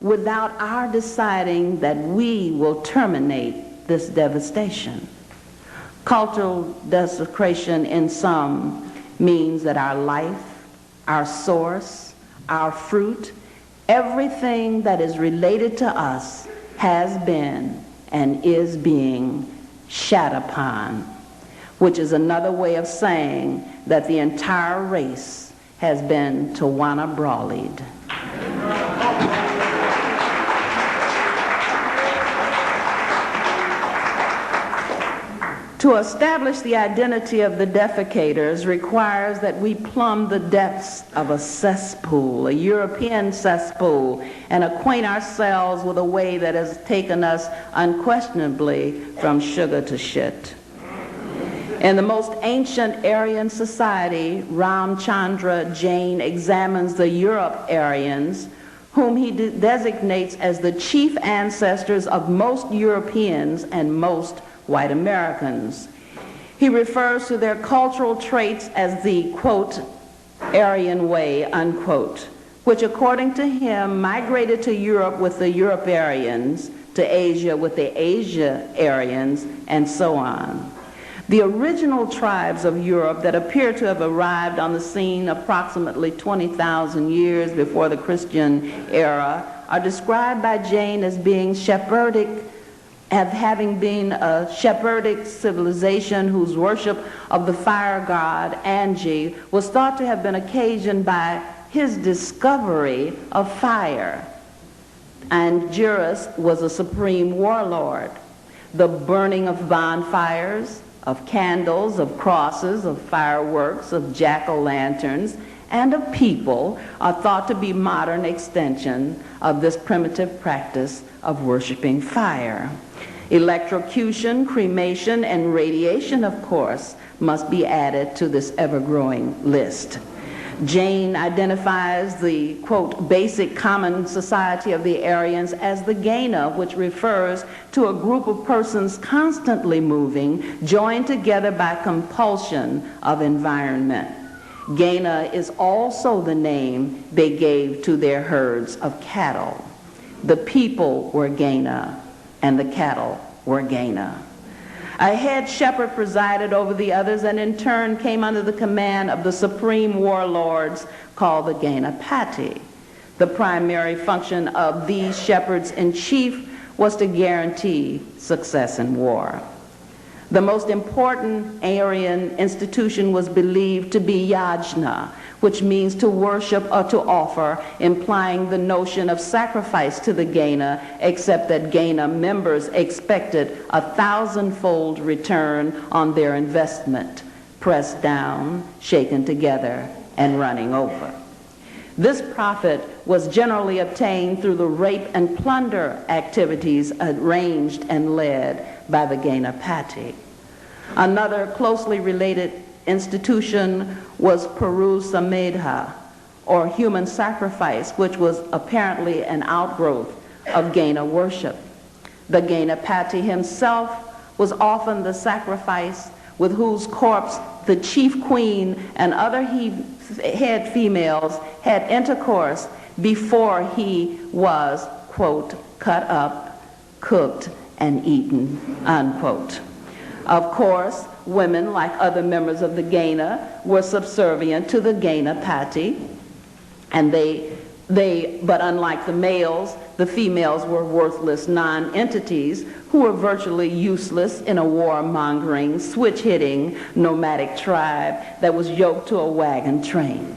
without our deciding that we will terminate this devastation. Cultural desecration in some means that our life, our source, our fruit, everything that is related to us has been and is being shat upon, which is another way of saying that the entire race has been Tawana Brawley'd. To establish the identity of the defecators requires that we plumb the depths of a cesspool, a European cesspool, and acquaint ourselves with a way that has taken us unquestionably from sugar to shit. In the most ancient Aryan society, Ramchandra Jain examines the Europe-Aryans, whom he designates as the chief ancestors of most Europeans and most white Americans. He refers to their cultural traits as the, quote, Aryan way, unquote, which according to him migrated to Europe with the Europe-Aryans, to Asia with the Asia-Aryans, and so on. The original tribes of Europe that appear to have arrived on the scene approximately 20,000 years before the Christian era are described by Jain as being having been a shepherdic civilization whose worship of the fire god Anji was thought to have been occasioned by his discovery of fire. Angiras was a supreme warlord. The burning of bonfires, of candles, of crosses, of fireworks, of jack-o'-lanterns, and of people are thought to be modern extension of this primitive practice of worshiping fire. Electrocution, cremation, and radiation, of course, must be added to this ever-growing list. Jain identifies the, quote, basic common society of the Aryans as the Gaina, which refers to a group of persons constantly moving, joined together by compulsion of environment. Gaina is also the name they gave to their herds of cattle. The people were Gaina, and the cattle were Gaina. A head shepherd presided over the others and in turn came under the command of the supreme warlords called the Gainapati. The primary function of these shepherds-in-chief was to guarantee success in war. The most important Aryan institution was believed to be yajna, which means to worship or to offer, implying the notion of sacrifice to the Gaina, except that Gaina members expected a 1,000-fold return on their investment, pressed down, shaken together, and running over. This profit was generally obtained through the rape and plunder activities arranged and led by the Gainapati. Another closely related institution was Peru Samedha, or human sacrifice, which was apparently an outgrowth of Gaina worship. The Gainapati himself was often the sacrifice with whose corpse the chief queen and other head females had intercourse before he was, quote, cut up, cooked, and eaten, unquote. Of course, women, like other members of the Gaina, were subservient to the Gainapati, and but unlike the males, the females were worthless non-entities who were virtually useless in a warmongering, switch-hitting nomadic tribe that was yoked to a wagon train.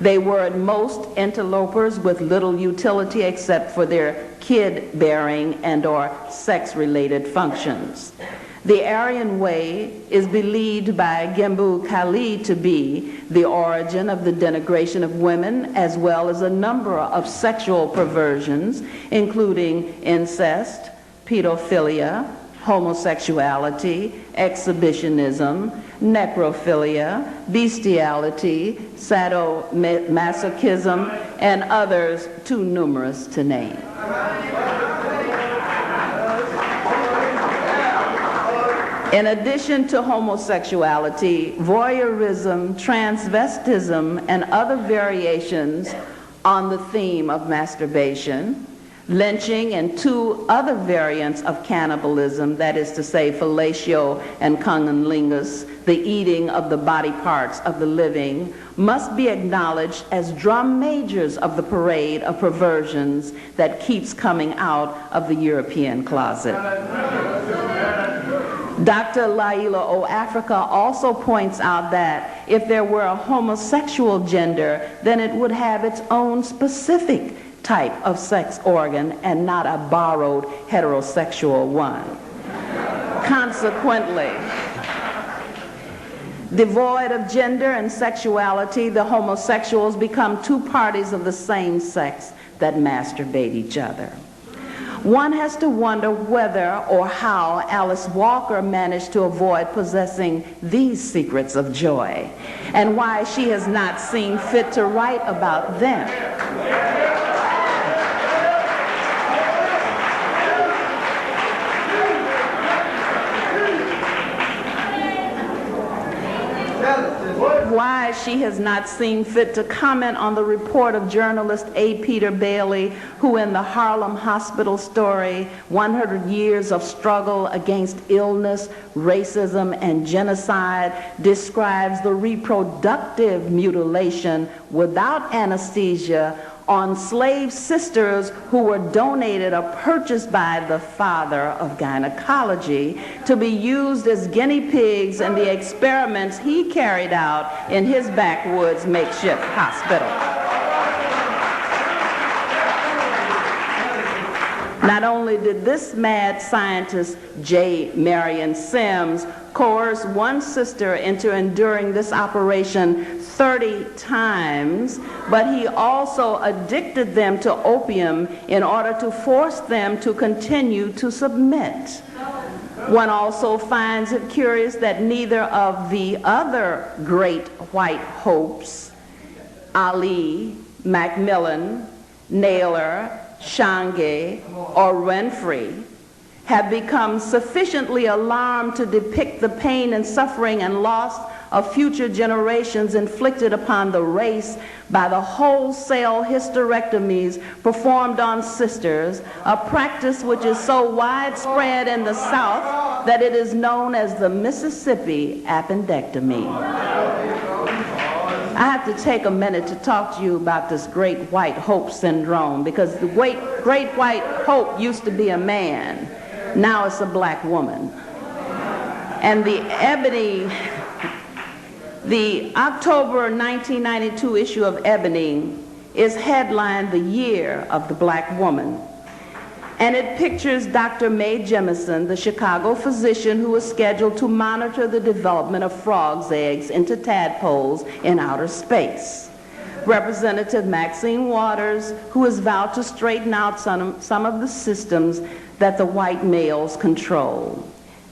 They were at most interlopers with little utility except for their kid-bearing and or sex-related functions. The Aryan way is believed by Gembu Kali to be the origin of the denigration of women, as well as a number of sexual perversions, including incest, pedophilia, homosexuality, exhibitionism, necrophilia, bestiality, sadomasochism, and others too numerous to name. In addition to homosexuality, voyeurism, transvestism, and other variations on the theme of masturbation lynching, and 2 other variants of cannibalism, that is to say, fellatio and cunnilingus, the eating of the body parts of the living, must be acknowledged as drum majors of the parade of perversions that keeps coming out of the European closet. Dr. Laila O. Africa also points out that if there were a homosexual gender, then it would have its own specific type of sex organ and not a borrowed heterosexual one. Consequently, devoid of gender and sexuality, the homosexuals become 2 parties of the same sex that masturbate each other. One has to wonder whether or how Alice Walker managed to avoid possessing these secrets of joy, and why she has not seen fit to write about them. Why she has not seen fit to comment on the report of journalist A. Peter Bailey, who in the Harlem Hospital story, 100 Years of Struggle Against Illness, Racism, and Genocide, describes the reproductive mutilation without anesthesia on slave sisters who were donated or purchased by the father of gynecology to be used as guinea pigs in the experiments he carried out in his backwoods makeshift hospital. Not only did this mad scientist, J. Marion Sims, coerce one sister into enduring this operation 30 times, but he also addicted them to opium in order to force them to continue to submit. One also finds it curious that neither of the other great white hopes, Ali, Macmillan, Naylor, Shange, or Renfrey, have become sufficiently alarmed to depict the pain and suffering and loss of future generations inflicted upon the race by the wholesale hysterectomies performed on sisters, a practice which is so widespread in the South that it is known as the Mississippi appendectomy. I have to take a minute to talk to you about this great white hope syndrome, because the great white hope used to be a man. Now it's a black woman. And the October 1992 issue of Ebony is headlined "The Year of the Black Woman." And it pictures Dr. Mae Jemison, the Chicago physician who is scheduled to monitor the development of frogs' eggs into tadpoles in outer space. Representative Maxine Waters, who has vowed to straighten out some of the systems that the white males control.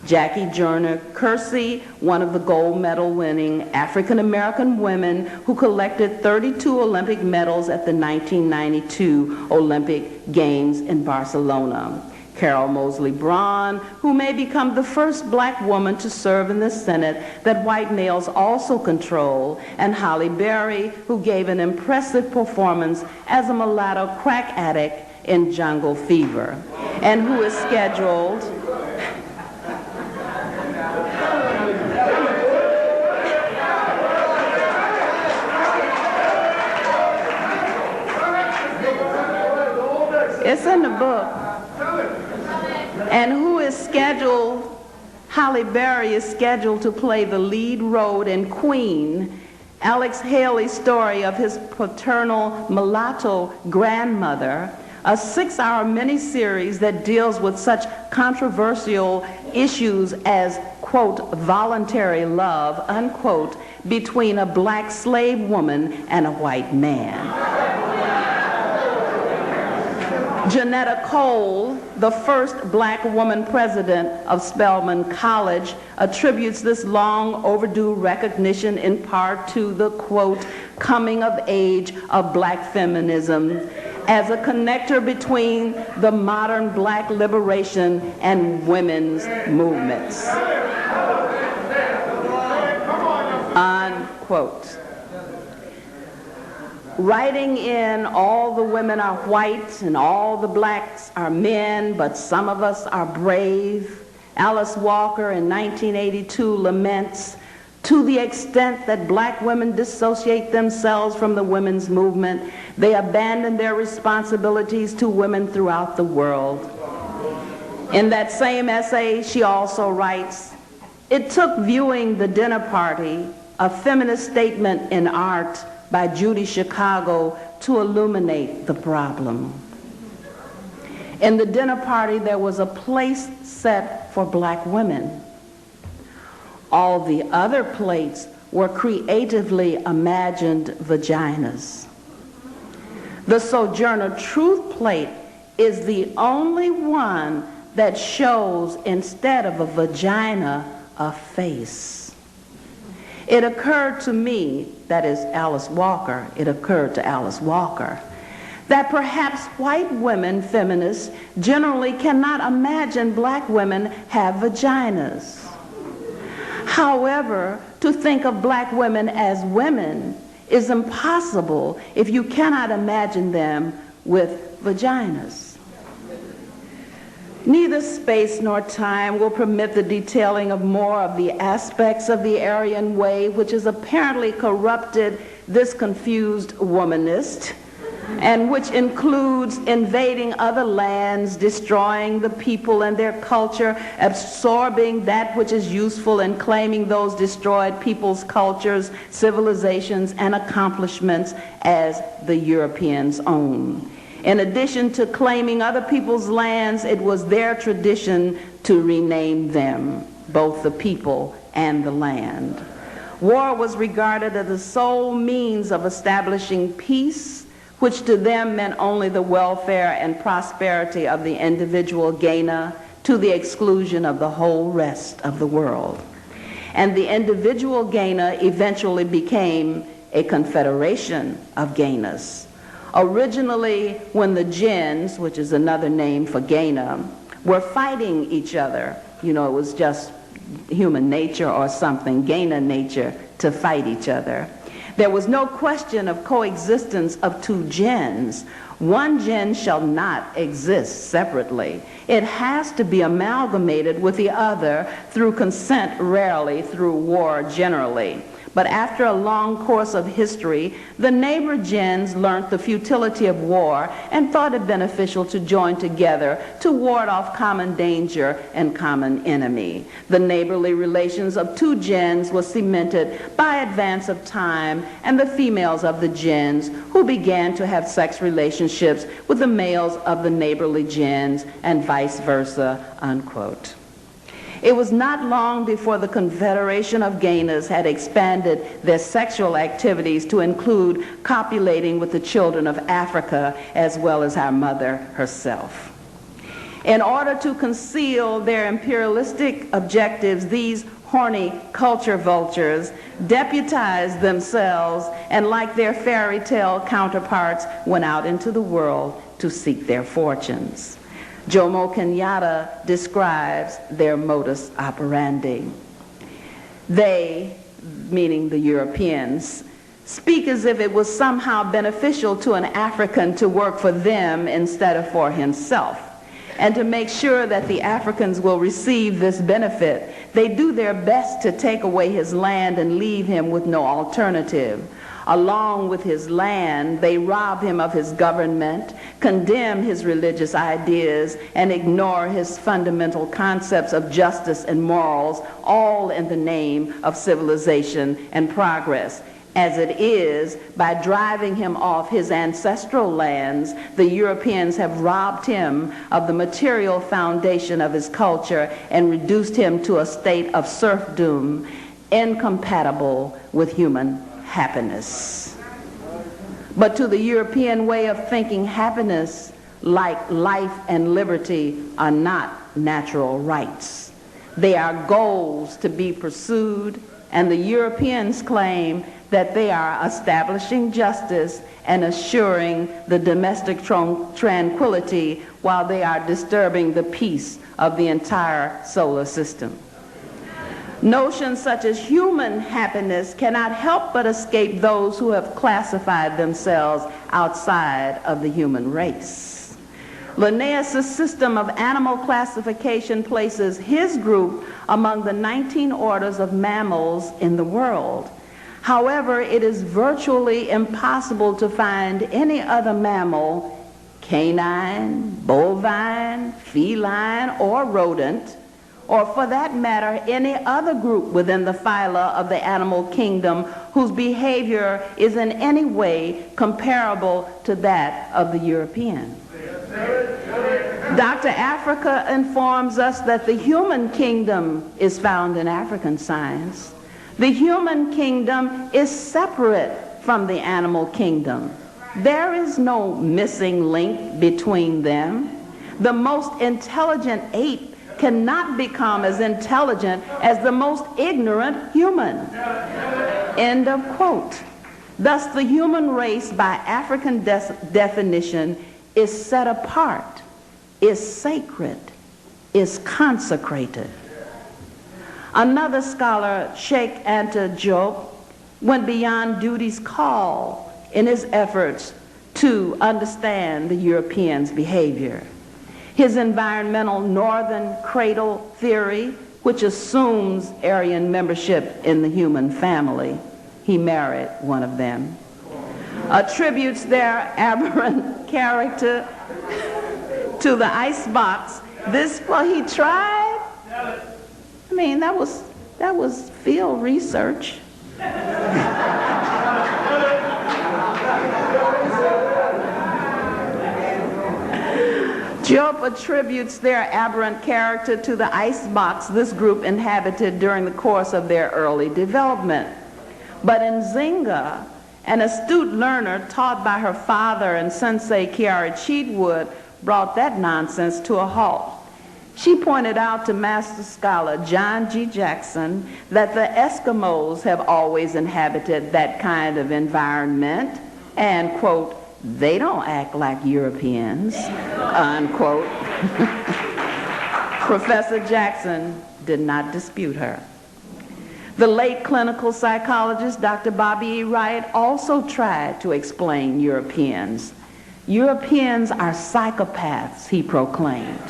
Jackie Joyner Kersey, one of the gold medal winning African-American women who collected 32 Olympic medals at the 1992 Olympic Games in Barcelona. Carol Moseley Braun, who may become the first black woman to serve in the Senate that white males also control, and Halle Berry, who gave an impressive performance as a mulatto crack addict in Jungle Fever, and who is scheduled it's in the book, and who is scheduled, Halle Berry is scheduled to play the lead role in Queen, Alex Haley's story of his paternal mulatto grandmother, a 6-hour miniseries that deals with such controversial issues as, quote, voluntary love, unquote, between a black slave woman and a white man. Janetta Cole, the first black woman president of Spelman College, attributes this long overdue recognition in part to the, quote, coming of age of black feminism as a connector between the modern black liberation and women's movements, unquote. writing in all the women are white and all the blacks are men, but some of us are brave. Alice Walker in 1982 laments, to the extent that black women dissociate themselves from the women's movement, they abandon their responsibilities to women throughout the world. In that same essay, she also writes, it took viewing The Dinner Party, a feminist statement in art by Judy Chicago, to illuminate the problem. In The Dinner Party, there was a place set for black women. All the other plates were creatively imagined vaginas. The Sojourner Truth plate is the only one that shows, instead of a vagina, a face. It occurred to me, that is Alice Walker, it occurred to Alice Walker, that perhaps white women, feminists, generally cannot imagine black women have vaginas. However, to think of black women as women is impossible if you cannot imagine them with vaginas. Neither space nor time will permit the detailing of more of the aspects of the Aryan way, which has apparently corrupted this confused womanist, and which includes invading other lands, destroying the people and their culture, absorbing that which is useful, and claiming those destroyed people's cultures, civilizations, and accomplishments as the Europeans' own. In addition to claiming other people's lands, it was their tradition to rename them, both the people and the land. War was regarded as the sole means of establishing peace, which to them meant only the welfare and prosperity of the individual gainer to the exclusion of the whole rest of the world. And the individual gainer eventually became a confederation of gainers. Originally, when the gens, which is another name for gainer, were fighting each other, you know, it was just human nature or something, gainer nature, to fight each other. There was no question of coexistence of two gens. One gen shall not exist separately. It has to be amalgamated with the other through consent, rarely through war generally. But after a long course of history, the neighbor gens learned the futility of war and thought it beneficial to join together to ward off common danger and common enemy. The neighborly relations of two gens were cemented by advance of time, and the females of the gens who began to have sex relationships with the males of the neighborly gens, and vice versa, unquote. It was not long before the Confederation of Gainers had expanded their sexual activities to include copulating with the children of Africa as well as our mother herself. In order to conceal their imperialistic objectives, these horny culture vultures deputized themselves and, like their fairy tale counterparts, went out into the world to seek their fortunes. Jomo Kenyatta describes their modus operandi. They, meaning the Europeans, speak as if it was somehow beneficial to an African to work for them instead of for himself. And to make sure that the Africans will receive this benefit, they do their best to take away his land and leave him with no alternative. Along with his land, they rob him of his government, condemn his religious ideas, and ignore his fundamental concepts of justice and morals, all in the name of civilization and progress. As it is, by driving him off his ancestral lands, the Europeans have robbed him of the material foundation of his culture and reduced him to a state of serfdom incompatible with human happiness. But to the European way of thinking, happiness, like life and liberty, are not natural rights. They are goals to be pursued, and the Europeans claim that they are establishing justice and assuring the domestic tranquility while they are disturbing the peace of the entire solar system. Notions such as human happiness cannot help but escape those who have classified themselves outside of the human race. Linnaeus' system of animal classification places his group among the 19 orders of mammals in the world. However, it is virtually impossible to find any other mammal, canine, bovine, feline, or rodent, or for that matter, any other group within the phyla of the animal kingdom whose behavior is in any way comparable to that of the European. Dr. Africa informs us that the human kingdom is found in African science. The human kingdom is separate from the animal kingdom. There is no missing link between them. The most intelligent ape cannot become as intelligent as the most ignorant human. End of quote. Thus, the human race, by African definition, is set apart, is sacred, is consecrated. Another scholar, Sheikh Anta Diop, went beyond duty's call in his efforts to understand the Europeans' behavior. His environmental northern cradle theory, which assumes Aryan membership in the human family, he married one of them, attributes their aberrant character to the icebox. Well, he tried. I mean, that was field research. Diop attributes their aberrant character to the icebox this group inhabited during the course of their early development. But Nzinga, an astute learner taught by her father and Sensei Kiara Cheatwood, brought that nonsense to a halt. She pointed out to master scholar John G. Jackson that the Eskimos have always inhabited that kind of environment and, quote, they don't act like Europeans, unquote. Professor Jackson did not dispute her. The late clinical psychologist Dr. Bobby E. Wright also tried to explain Europeans. Europeans are psychopaths, he proclaimed.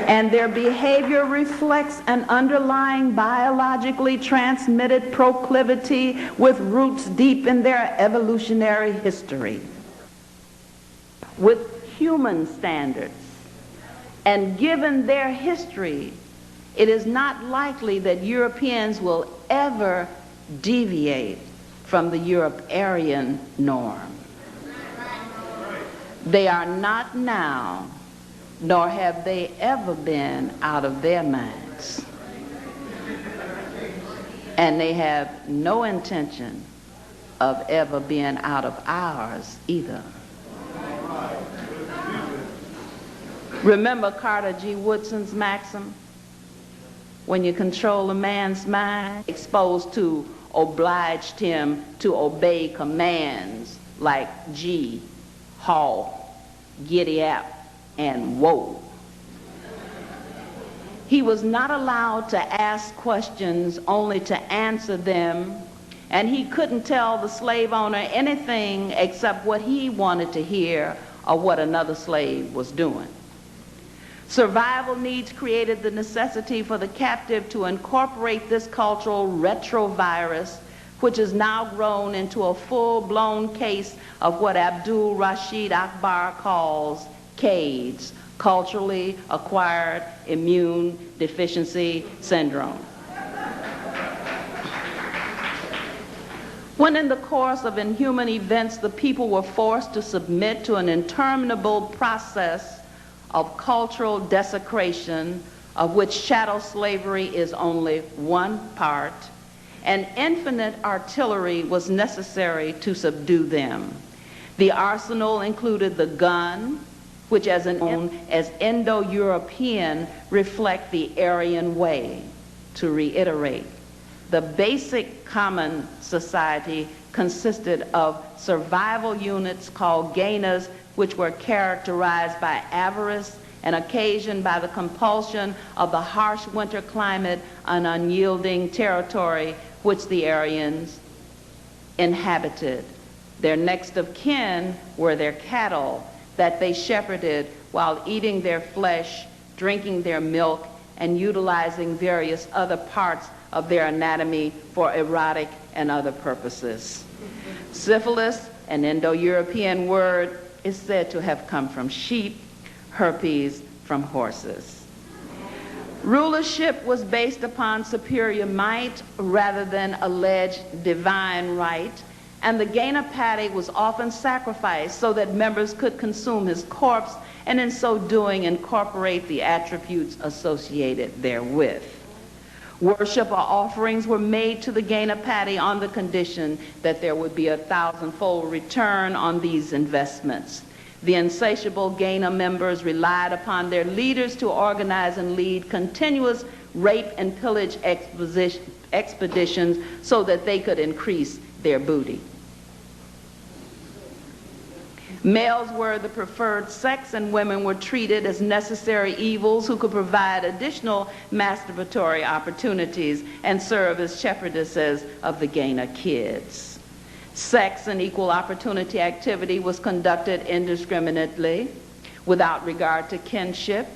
And their behavior reflects an underlying biologically transmitted proclivity with roots deep in their evolutionary history. With human standards, and given their history, it is not likely that Europeans will ever deviate from the Europe-Aryan norm. They are not now, nor have they ever been out of their minds. And they have no intention of ever being out of ours either. Remember Carter G. Woodson's maxim? When you control a man's mind, exposed to obliged him to obey commands like gee, haw, giddy up, and whoa. He was not allowed to ask questions, only to answer them, and he couldn't tell the slave owner anything except what he wanted to hear or what another slave was doing. Survival needs created the necessity for the captive to incorporate this cultural retrovirus, which has now grown into a full-blown case of what Abdul Rashid Akbar calls CAIDS, culturally acquired immune deficiency syndrome. When in the course of inhuman events the people were forced to submit to an interminable process of cultural desecration, of which chattel slavery is only one part, and infinite artillery was necessary to subdue them. The arsenal included the gun, which as Indo-European reflect the Aryan way. To reiterate, the basic common society consisted of survival units called gainers, which were characterized by avarice and occasioned by the compulsion of the harsh winter climate and unyielding territory which the Aryans inhabited. Their next of kin were their cattle that they shepherded while eating their flesh, drinking their milk, and utilizing various other parts of their anatomy for erotic and other purposes. Syphilis, an Indo-European word, is said to have come from sheep, herpes from horses. Rulership was based upon superior might rather than alleged divine right, and the Gainapati was often sacrificed so that members could consume his corpse and in so doing incorporate the attributes associated therewith. Worship or offerings were made to the Gainapati on the condition that there would be a 1,000-fold return on these investments. The insatiable Gaina members relied upon their leaders to organize and lead continuous rape and pillage expeditions so that they could increase their booty. Males were the preferred sex, and women were treated as necessary evils who could provide additional masturbatory opportunities and serve as shepherdesses of the Gaina kids. Sex and equal opportunity activity was conducted indiscriminately, without regard to kinship,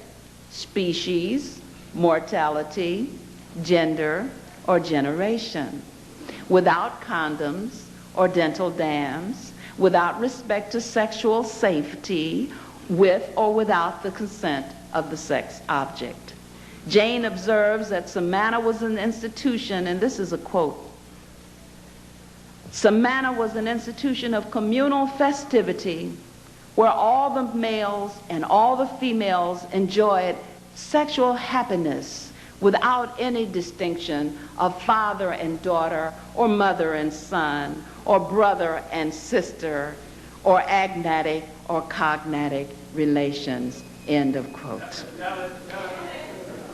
species, mortality, gender, or generation, without condoms or dental dams, without respect to sexual safety, with or without the consent of the sex object. Jane observes that Samana was an institution, and this is a quote, Samana was an institution of communal festivity where all the males and all the females enjoyed sexual happiness without any distinction of father and daughter, or mother and son, or brother and sister, or agnatic or cognatic relations, end of quote.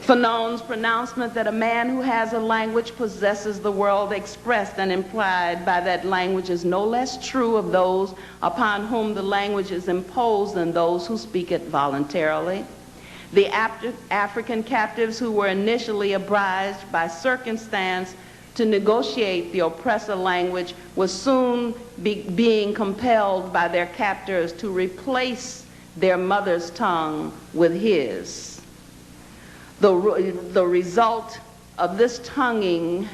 Fanon's pronouncement that a man who has a language possesses the world expressed and implied by that language is no less true of those upon whom the language is imposed than those who speak it voluntarily. The African captives who were initially obliged by circumstance to negotiate the oppressor language were soon being compelled by their captors to replace their mother's tongue with his. The result of this tonguing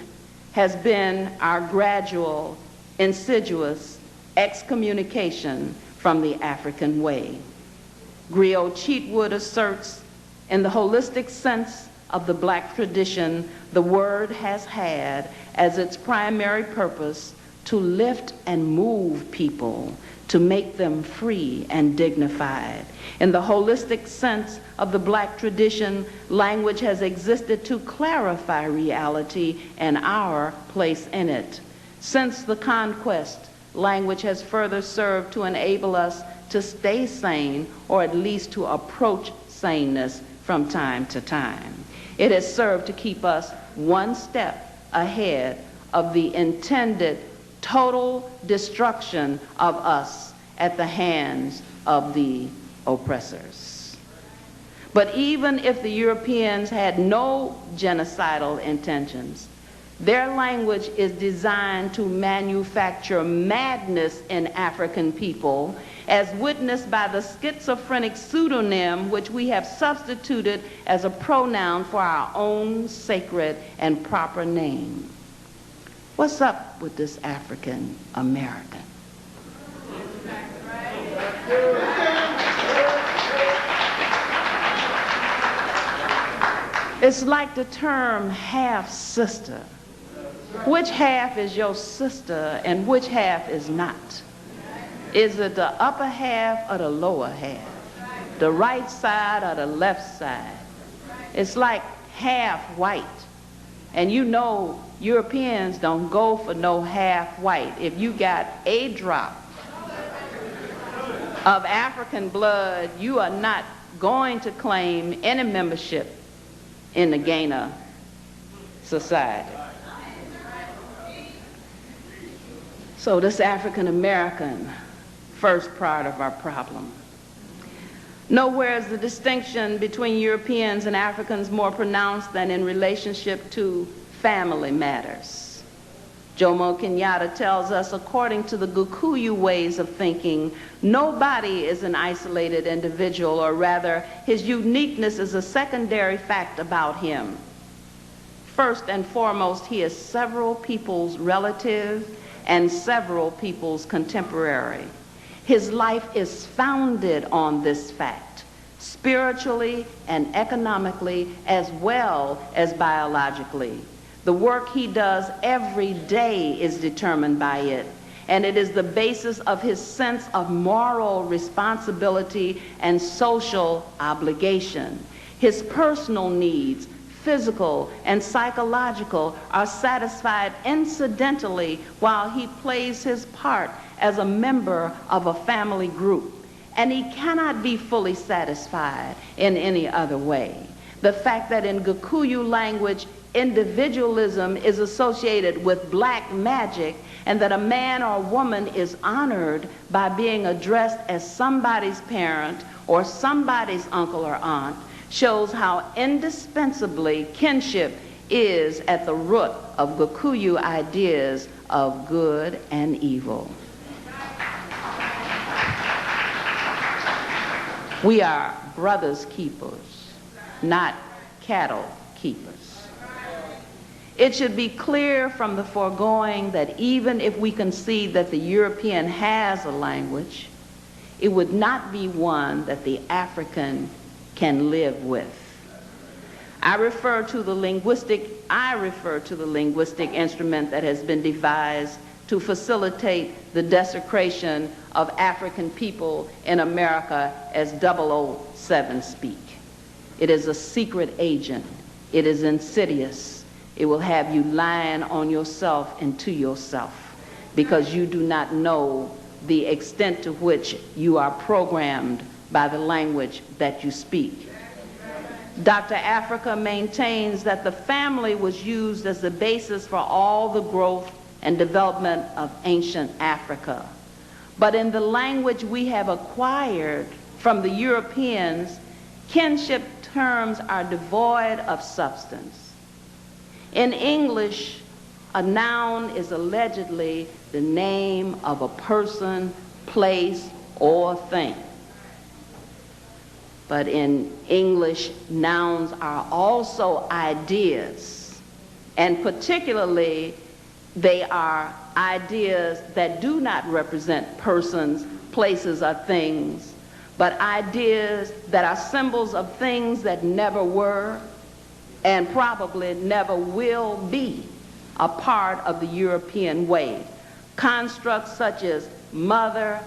has been our gradual, insidious excommunication from the African way. Griot Cheatwood asserts, in the holistic sense of the black tradition, the word has had as its primary purpose to lift and move people, to make them free and dignified. In the holistic sense of the black tradition, language has existed to clarify reality and our place in it. Since the conquest, language has further served to enable us to stay sane, or at least to approach saneness from time to time. It has served to keep us one step ahead of the intended total destruction of us at the hands of the oppressors. But even if the Europeans had no genocidal intentions, their language is designed to manufacture madness in African people, as witnessed by the schizophrenic pseudonym which we have substituted as a pronoun for our own sacred and proper name. What's up with this African American? It's like the term half-sister. Which half is your sister and which half is not? Is it the upper half or the lower half? The right side or the left side? It's like half white. And you know Europeans don't go for no half white. If you got a drop of African blood, you are not going to claim any membership in the Gaina society. So this African American, first part of our problem. Nowhere is the distinction between Europeans and Africans more pronounced than in relationship to family matters. Jomo Kenyatta tells us, according to the Gikuyu ways of thinking, nobody is an isolated individual, or rather, his uniqueness is a secondary fact about him. First and foremost, he is several people's relative and several people's contemporary. His life is founded on this fact, spiritually and economically as well as biologically. The work he does every day is determined by it, and it is the basis of his sense of moral responsibility and social obligation. His personal needs, physical and psychological, are satisfied incidentally while he plays his part as a member of a family group, and he cannot be fully satisfied in any other way. The fact that in Gikuyu language, individualism is associated with black magic, and that a man or woman is honored by being addressed as somebody's parent or somebody's uncle or aunt, shows how indispensably kinship is at the root of Gikuyu ideas of good and evil. We are brothers keepers, not cattle keepers. It should be clear from the foregoing that even if we concede that the European has a language, it would not be one that the African can live with. I refer to the linguistic instrument that has been devised to facilitate the desecration of African people in America as 007 speak. It is a secret agent. It is insidious. It will have you lying on yourself and to yourself because you do not know the extent to which you are programmed by the language that you speak. Dr. Africa maintains that the family was used as the basis for all the growth and development of ancient Africa. But in the language we have acquired from the Europeans, kinship terms are devoid of substance. In English, a noun is allegedly the name of a person, place, or thing. But in English, nouns are also ideas, and particularly they are ideas that do not represent persons, places, or things, but ideas that are symbols of things that never were and probably never will be a part of the European way. Constructs such as mother,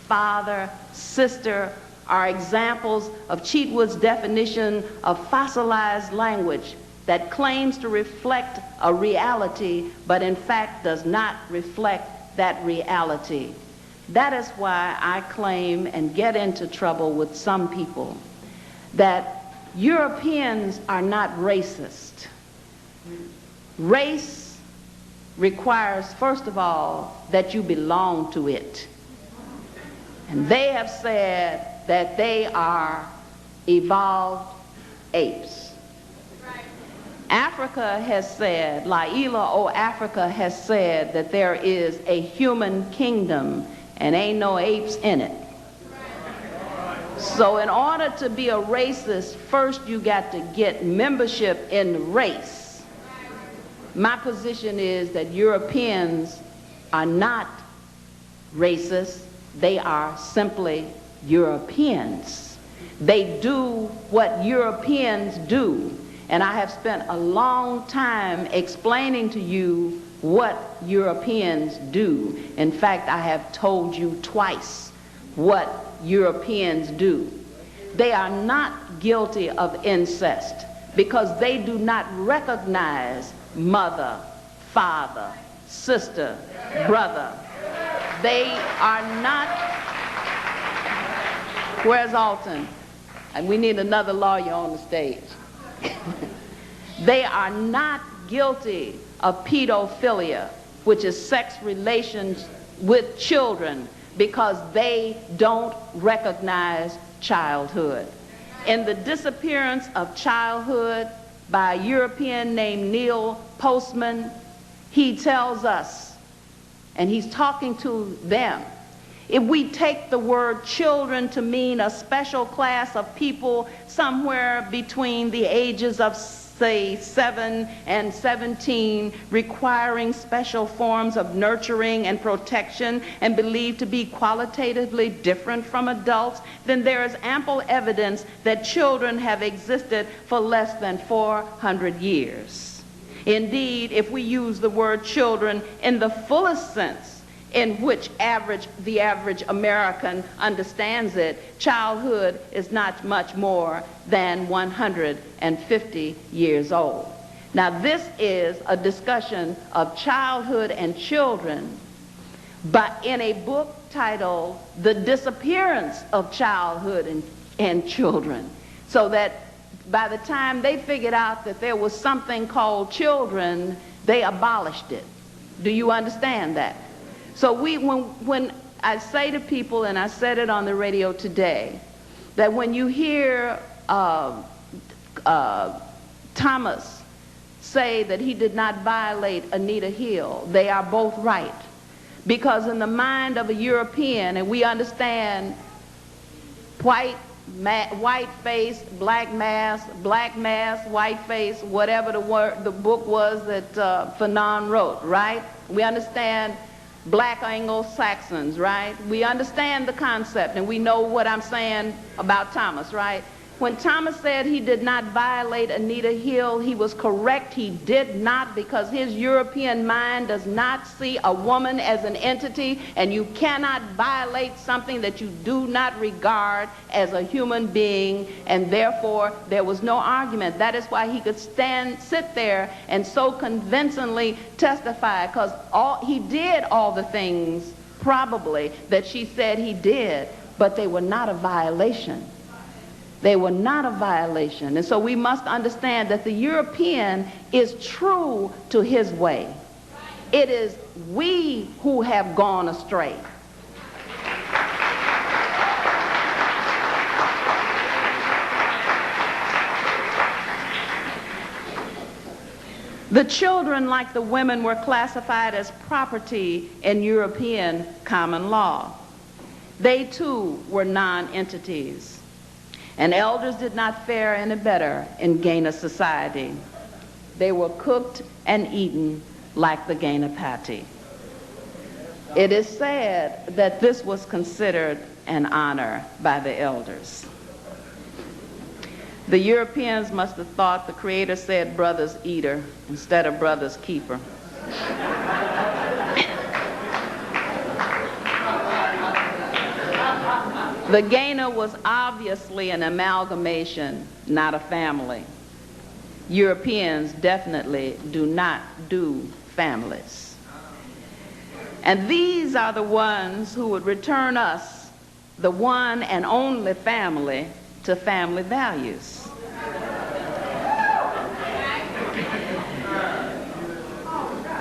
father, sister are examples of Cheatwood's definition of fossilized language that claims to reflect a reality, but in fact does not reflect that reality. That is why I claim and get into trouble with some people that Europeans are not racist. Race requires, first of all, that you belong to it. And they have said that they are evolved apes. Africa has said, Laila O Africa has said that there is a human kingdom and ain't no apes in it. So in order to be a racist, first you got to get membership in the race. My position is that Europeans are not racist. They are simply Europeans. They do what Europeans do. And I have spent a long time explaining to you what Europeans do. In fact, I have told you twice what Europeans do. They are not guilty of incest because they do not recognize mother, father, sister, brother. They are not. Where's Alton? And we need another lawyer on the stage. They are not guilty of pedophilia, which is sex relations with children, because they don't recognize childhood. In The Disappearance of Childhood by a European named Neil Postman, he tells us, and he's talking to them, if we take the word children to mean a special class of people somewhere between the ages of, say, 7 and 17, requiring special forms of nurturing and protection and believed to be qualitatively different from adults, then there is ample evidence that children have existed for less than 400 years. Indeed, if we use the word children in the fullest sense in which the average American understands it, childhood is not much more than 150 years old. Now, this is a discussion of childhood and children, but in a book titled The Disappearance of Childhood and Children, so that by the time they figured out that there was something called children, they abolished it. Do you understand that? So when I say to people, and I said it on the radio today, that when you hear Thomas say that he did not violate Anita Hill, they are both right. Because in the mind of a European, and we understand white face, black mask, white face, whatever the book was that Fanon wrote, right? We understand black Anglo-Saxons, right? We understand the concept, and we know what I'm saying about Thomas, right? When Thomas said he did not violate Anita Hill, he was correct. He did not, because his European mind does not see a woman as an entity, and you cannot violate something that you do not regard as a human being, and therefore there was no argument. That is why he could sit there and so convincingly testify, because he did all the things probably that she said he did, but they were not a violation. They were not a violation. And so we must understand that the European is true to his way. It is we who have gone astray. The children, like the women, were classified as property in European common law. They too were non-entities. And elders did not fare any better in Gaina society. They were cooked and eaten like the Gaina patty. It is said that this was considered an honor by the elders. The Europeans must have thought the Creator said brother's eater instead of brother's keeper. The Gaina was obviously an amalgamation, not a family. Europeans definitely do not do families. And these are the ones who would return us, the one and only family, to family values.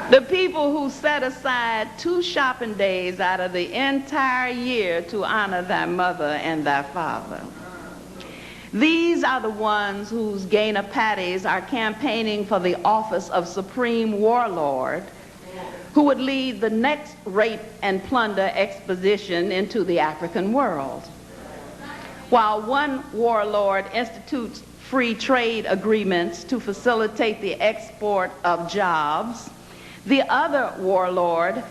The people who set aside 2 shopping days out of the entire year to honor thy mother and thy father. These are the ones whose Gaina patties are campaigning for the office of Supreme Warlord, who would lead the next rape and plunder expedition into the African world. While one warlord institutes free trade agreements to facilitate the export of jobs, the other warlord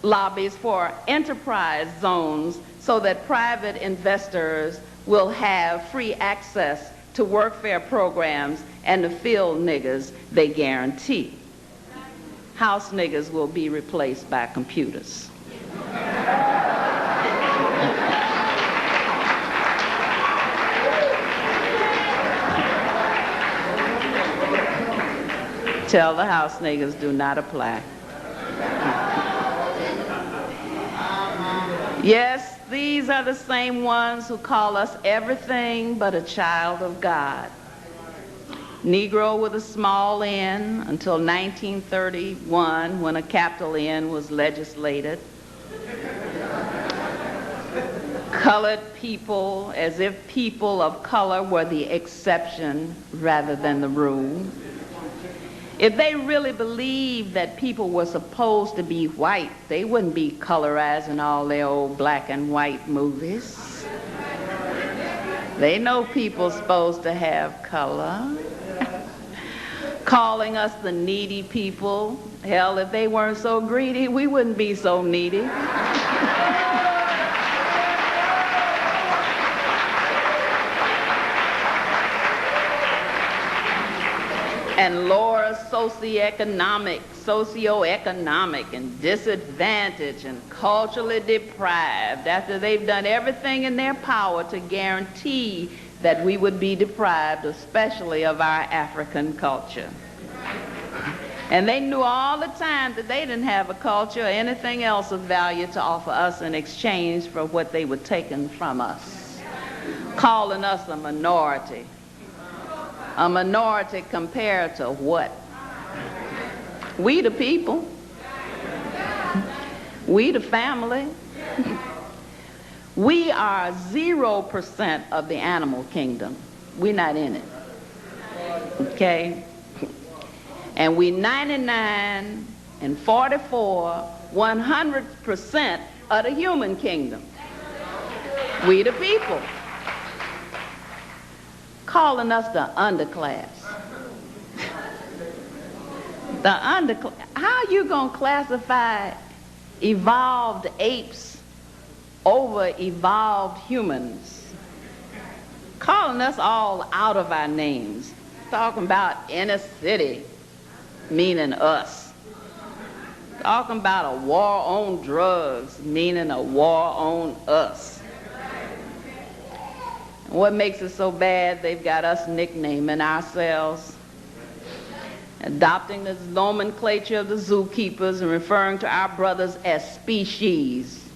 lobbies for enterprise zones so that private investors will have free access to workfare programs and the field niggas they guarantee. House niggas will be replaced by computers. Tell the house niggas do not apply. Yes, these are the same ones who call us everything but a child of God. Negro with a small n until 1931, when a capital N was legislated. colored people as if people of color were the exception rather than the rule. If they really believed that people were supposed to be white, they wouldn't be colorizing all their old black and white movies. They know people's supposed to have color. Calling us the needy people. Hell, if they weren't so greedy, we wouldn't be so needy. And lower socioeconomic and disadvantaged and culturally deprived after they've done everything in their power to guarantee that we would be deprived, especially of our African culture. And they knew all the time that they didn't have a culture or anything else of value to offer us in exchange for what they were taking from us, calling us a minority. A minority compared to what? We the people. We the family. We are 0% of the animal kingdom. We're not in it. Okay? And we 99 and 44, 100% of the human kingdom. We the people. Calling us the underclass. The underclass. How are you going to classify evolved apes over evolved humans? Calling us all out of our names. Talking about inner city, meaning us. Talking about a war on drugs, meaning a war on us. What makes it so bad? They've got us nicknaming ourselves, adopting the nomenclature of the zookeepers and referring to our brothers as species.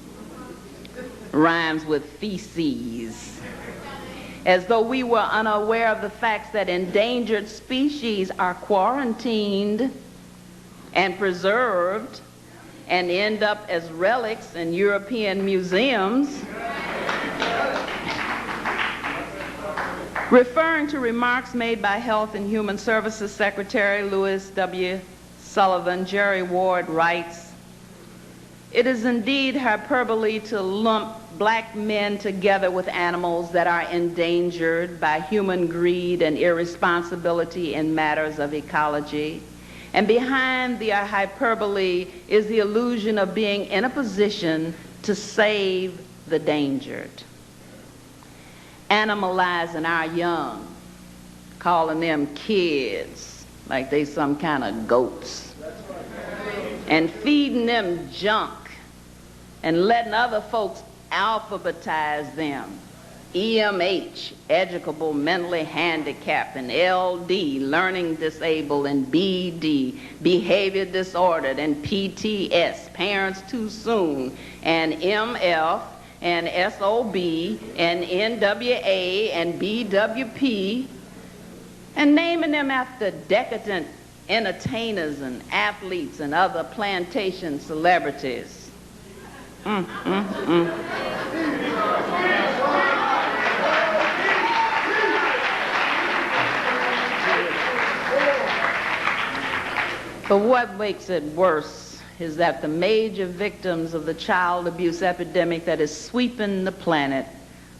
Rhymes with feces. As though we were unaware of the facts that endangered species are quarantined and preserved and end up as relics in European museums. Referring to remarks made by Health and Human Services Secretary Louis W. Sullivan, Jerry Ward writes, "It is indeed hyperbole to lump black men together with animals that are endangered by human greed and irresponsibility in matters of ecology. And behind the hyperbole is the illusion of being in a position to save the endangered. Animalizing our young, calling them kids like they some kind of goats, and feeding them junk and letting other folks alphabetize them. EMH, educable mentally handicapped, and LD, learning disabled, and BD, behavior disordered, and PTS, parents too soon, and MF, and SOB, and NWA, and BWP, and naming them after decadent entertainers and athletes and other plantation celebrities. But what makes it worse is that the major victims of the child abuse epidemic that is sweeping the planet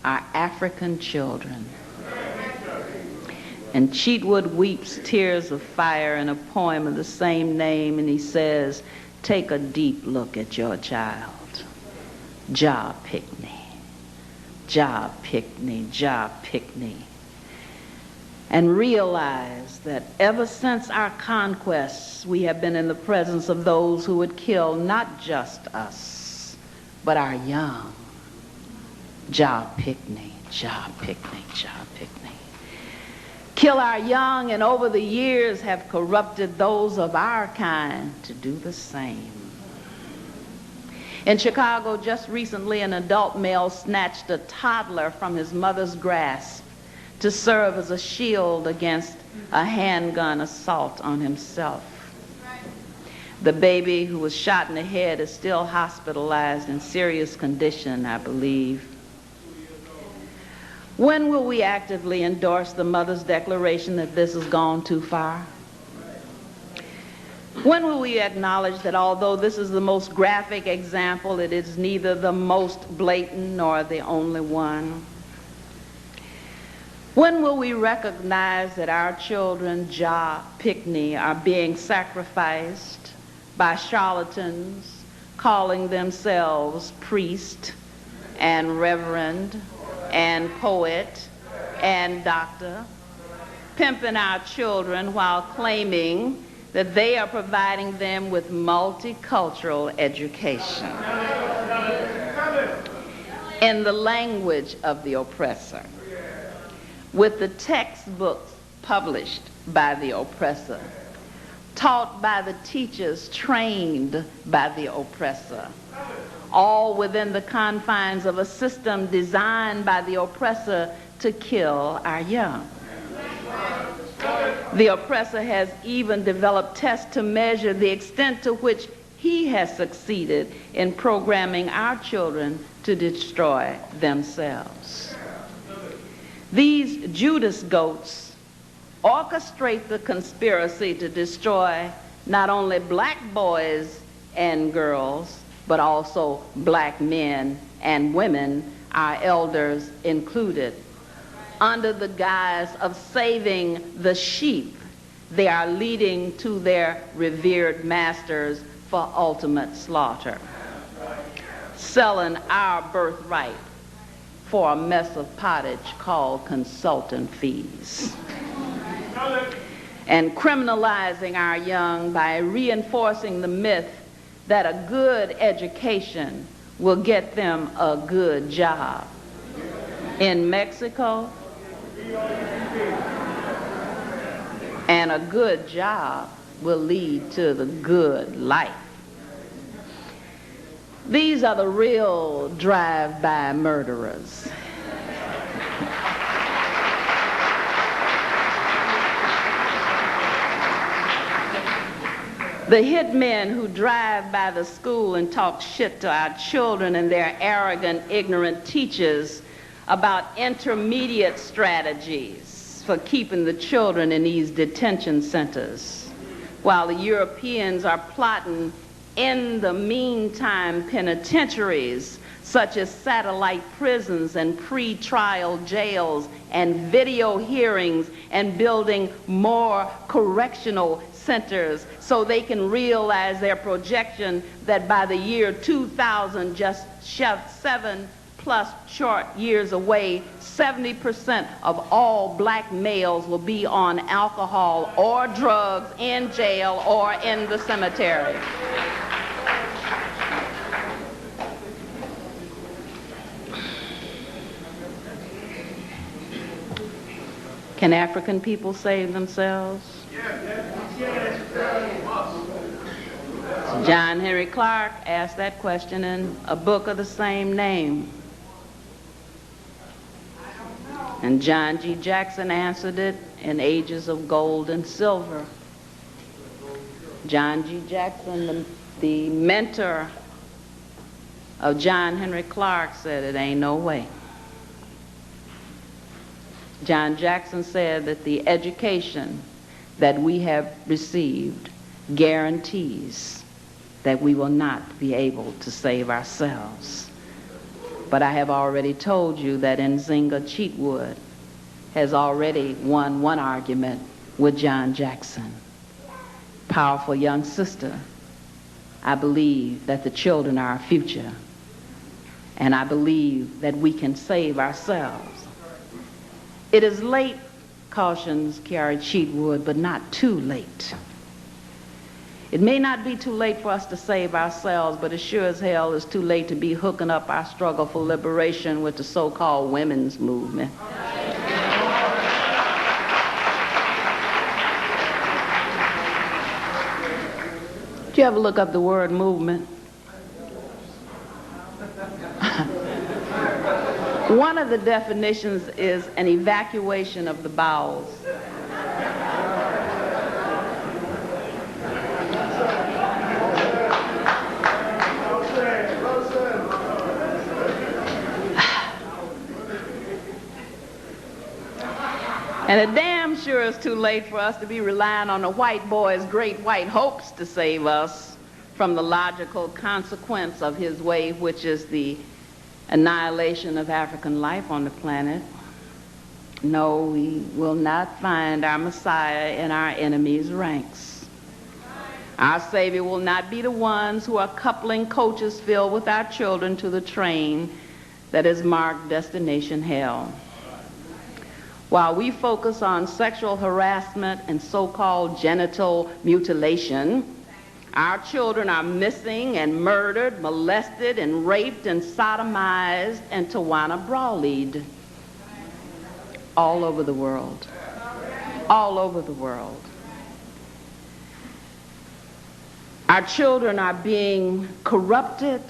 are African children. And Cheatwood weeps tears of fire in a poem of the same name, and he says, "Take a deep look at your child. Jah Pickney, Jah Pickney, Jah Pickney. And realize that ever since our conquests, we have been in the presence of those who would kill not just us, but our young. Jah Pickney, Jah Pickney, Jah Pickney. Kill our young, and over the years have corrupted those of our kind to do the same." In Chicago, just recently, an adult male snatched a toddler from his mother's grasp to serve as a shield against a handgun assault on himself. The baby, who was shot in the head, is still hospitalized in serious condition, I believe. When will we actively endorse the mother's declaration that this has gone too far? When will we acknowledge that although this is the most graphic example, it is neither the most blatant nor the only one? When will we recognize that our children, Ja Pickney, are being sacrificed by charlatans calling themselves priest and reverend and poet and doctor, pimping our children while claiming that they are providing them with multicultural education in the language of the oppressor, with the textbooks published by the oppressor, taught by the teachers trained by the oppressor, all within the confines of a system designed by the oppressor to kill our young. The oppressor has even developed tests to measure the extent to which he has succeeded in programming our children to destroy themselves. These Judas goats orchestrate the conspiracy to destroy not only black boys and girls, but also black men and women, our elders included. Under the guise of saving the sheep, they are leading to their revered masters for ultimate slaughter, selling our birthright for a mess of pottage called consultant fees, and criminalizing our young by reinforcing the myth that a good education will get them a good job. In Mexico, and a good job will lead to the good life. These are the real drive-by murderers. The hitmen who drive by the school and talk shit to our children and their arrogant, ignorant teachers about intermediate strategies for keeping the children in these detention centers, while the Europeans are plotting in the meantime penitentiaries such as satellite prisons and pre-trial jails and video hearings and building more correctional centers so they can realize their projection that by the year 2000, just 7+ short years away, 70% of all black males will be on alcohol or drugs in jail or in the cemetery. Can African people save themselves? John Henry Clark asked that question in a book of the same name. And John G. Jackson answered it in Ages of Gold and Silver. John G. Jackson, the mentor of John Henry Clark, said it ain't no way. John Jackson said that the education that we have received guarantees that we will not be able to save ourselves. But I have already told you that Nzinga Cheatwood has already won one argument with John Jackson. Powerful young sister, I believe that the children are our future, and I believe that we can save ourselves. It is late, cautions Kiara Cheatwood, but not too late. It may not be too late for us to save ourselves, but it sure as hell is too late to be hooking up our struggle for liberation with the so-called women's movement. Did you ever look up the word movement? One of the definitions is an evacuation of the bowels. And it damn sure is too late for us to be relying on the white boy's great white hopes to save us from the logical consequence of his way, which is the annihilation of African life on the planet. No, we will not find our Messiah in our enemies' ranks. Our Savior will not be the ones who are coupling coaches filled with our children to the train that is marked destination hell. While we focus on sexual harassment and so-called genital mutilation, our children are missing and murdered, molested and raped and sodomized and Tawana brawlied all over the world. All over the world. Our children are being corrupted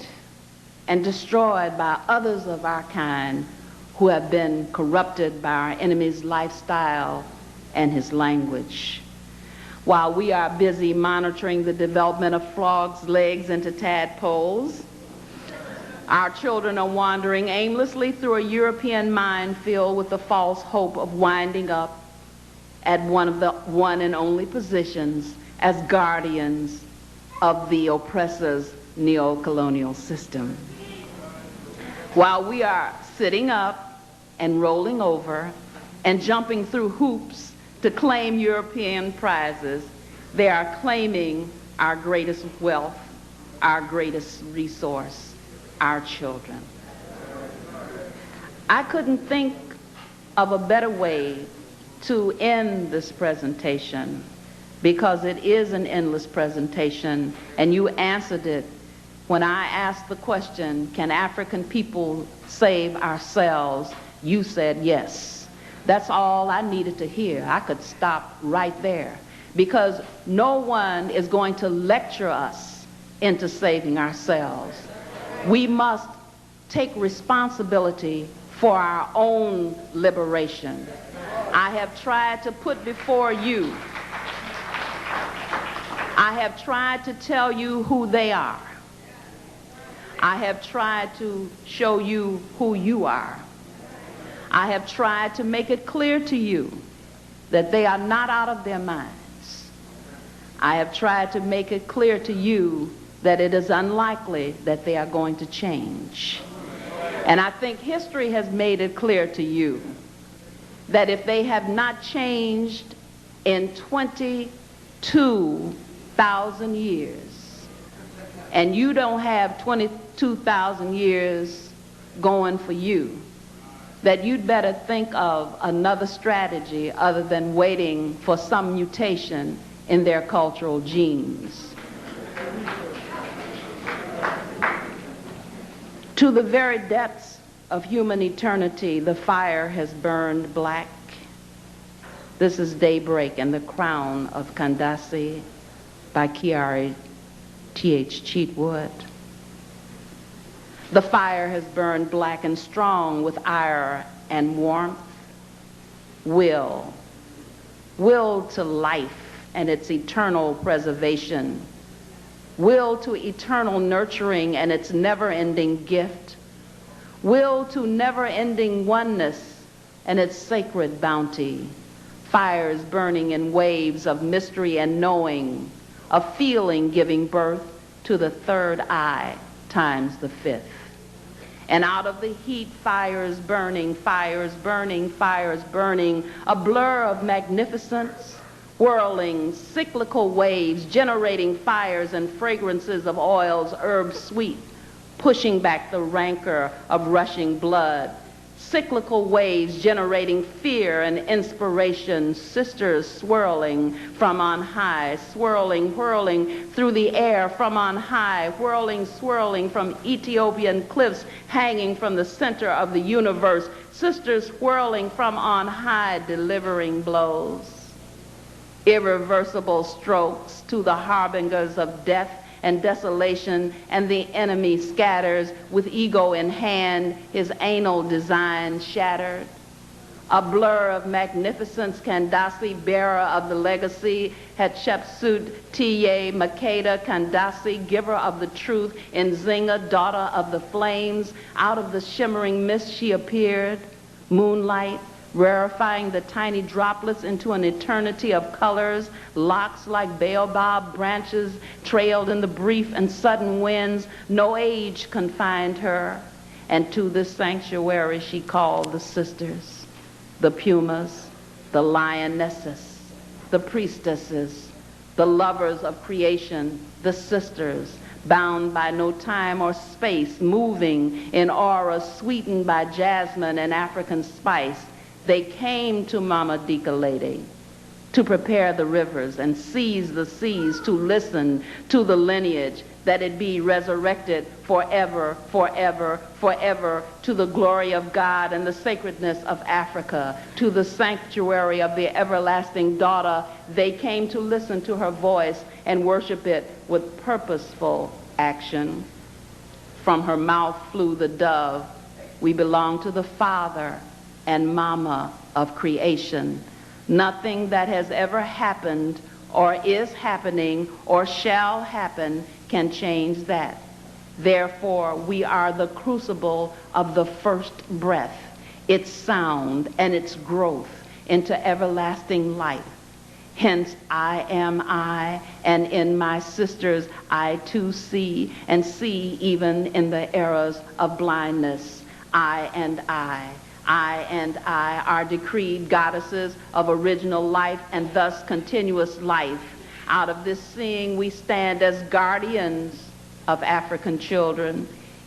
and destroyed by others of our kind who have been corrupted by our enemy's lifestyle and his language. While we are busy monitoring the development of frogs' legs into tadpoles, our children are wandering aimlessly through a European minefield with the false hope of winding up at one of the one and only positions as guardians of the oppressor's neo-colonial system. While we are sitting up and rolling over and jumping through hoops to claim European prizes, they are claiming our greatest wealth, our greatest resource, our children. I couldn't think of a better way to end this presentation, because it is an endless presentation, and you answered it when I asked the question, can African people save ourselves? You said yes. That's all I needed to hear. I could stop right there, because no one is going to lecture us into saving ourselves. We must take responsibility for our own liberation. I have tried to put before you, I have tried to tell you who they are. I have tried to show you who you are. I have tried to make it clear to you that they are not out of their minds. I have tried to make it clear to you that it is unlikely that they are going to change. And I think history has made it clear to you that if they have not changed in 22,000 years, and you don't have 22,000 years going for you, that you'd better think of another strategy other than waiting for some mutation in their cultural genes. To the very depths of human eternity, the fire has burned black. This is Daybreak and the Crown of Kandasi by Kiari T.H. Cheatwood. The fire has burned black and strong with ire and warmth, will to life and its eternal preservation, will to eternal nurturing and its never-ending gift, will to never-ending oneness and its sacred bounty, fires burning in waves of mystery and knowing, a feeling giving birth to the third eye times the fifth. And out of the heat, fires burning, fires burning, fires burning, a blur of magnificence, whirling cyclical waves, generating fires and fragrances of oils, herbs sweet, pushing back the rancor of rushing blood, cyclical waves generating fear and inspiration, sisters swirling from on high, swirling, whirling through the air from on high, whirling, swirling from Ethiopian cliffs hanging from the center of the universe, sisters whirling from on high, delivering blows, irreversible strokes to the harbingers of death and desolation, and the enemy scatters with ego in hand, his anal design shattered. A blur of magnificence, Kandasi, bearer of the legacy, Hatshepsut, Tiye, Makeda, Kandasi, giver of the truth, Nzinga, daughter of the flames. Out of the shimmering mist she appeared, moonlight, rarefying the tiny droplets into an eternity of colors, locks like baobab branches trailed in the brief and sudden winds. No age confined her, and to this sanctuary she called the sisters, the pumas, the lionesses, the priestesses, the lovers of creation, the sisters, bound by no time or space, moving in auras sweetened by jasmine and African spice. They came to Mama Dika Lady to prepare the rivers and seize the seas, to listen to the lineage, that it be resurrected forever, forever, forever, to the glory of God and the sacredness of Africa, to the sanctuary of the everlasting daughter. They came to listen to her voice and worship it with purposeful action. From her mouth flew the dove. We belong to the Father and Mama of creation. Nothing that has ever happened or is happening or shall happen can change that. Therefore, we are the crucible of the first breath, its sound and its growth into everlasting life. Hence, I am I, and in my sisters I too see, and see even in the eras of blindness. I and I and I are decreed goddesses of original life and thus continuous life. Out of this seeing, we stand as guardians of African children.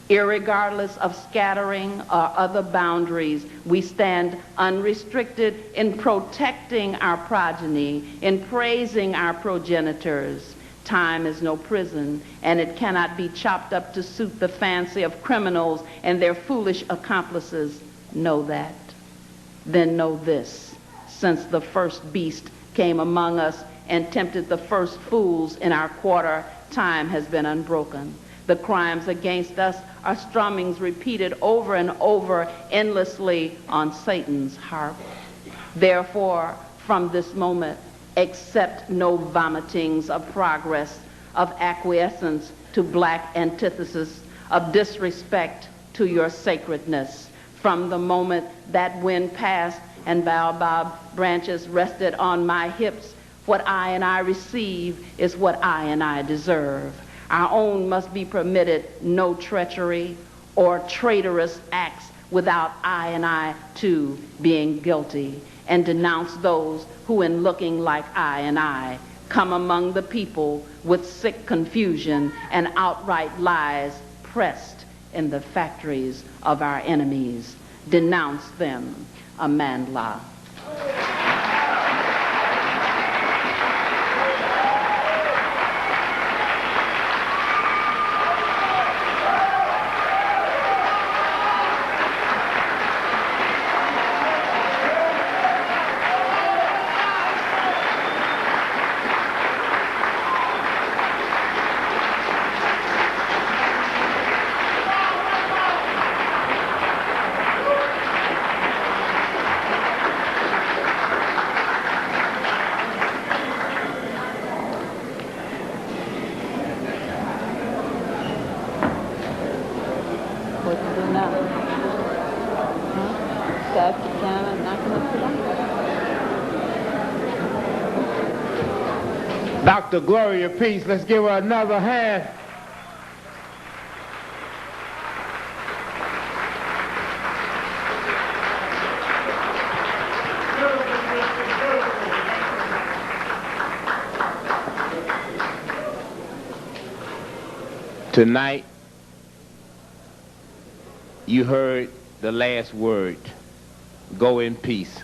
Irregardless of scattering or other boundaries, we stand unrestricted in protecting our progeny, in praising our progenitors. Time is no prison, and it cannot be chopped up to suit the fancy of criminals and their foolish accomplices. Know that. Then know this: since the first beast came among us and tempted the first fools in our quarter, time has been unbroken. The crimes against us are strummings repeated over and over endlessly on Satan's harp. Therefore, from this moment, accept no vomitings of progress, of acquiescence to black antithesis, of disrespect to your sacredness. From the moment that wind passed and baobab branches rested on my hips, what I and I receive is what I and I deserve. Our own must be permitted no treachery or traitorous acts without I and I too being guilty, and denounce those who, in looking like I and I, come among the people with sick confusion and outright lies pressed in the factories of our enemies. Denounce them. Amandla. Dr. Gloria Peace, let's give her another hand. Tonight, you heard the last word. Go in peace.